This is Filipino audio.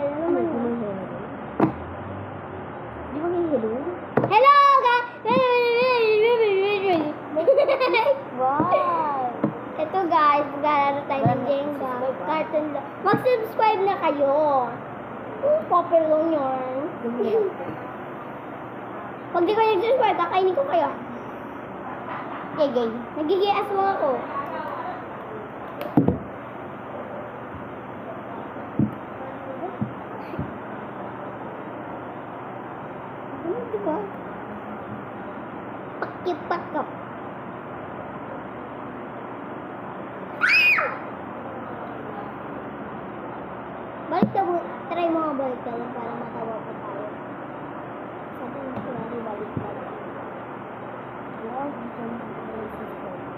Kaya naman Ano, yun. Di ba may hello? Hello, guys! Wow! Ito guys, maglalaro tayo ng Jenga. Cartoon lang. Mag-subscribe na kayo. Popper lang yun. Pag di ko nag-subscribe, kakainin ko kayo. Gay. Nagigias mo ako. Ano diba? Pakip-pakap. Balik na mo. Try mo nga balik ka lang para matawa pa tayo. Sabi mo, kunwari balik ka lang. Wow, dito na subscribe.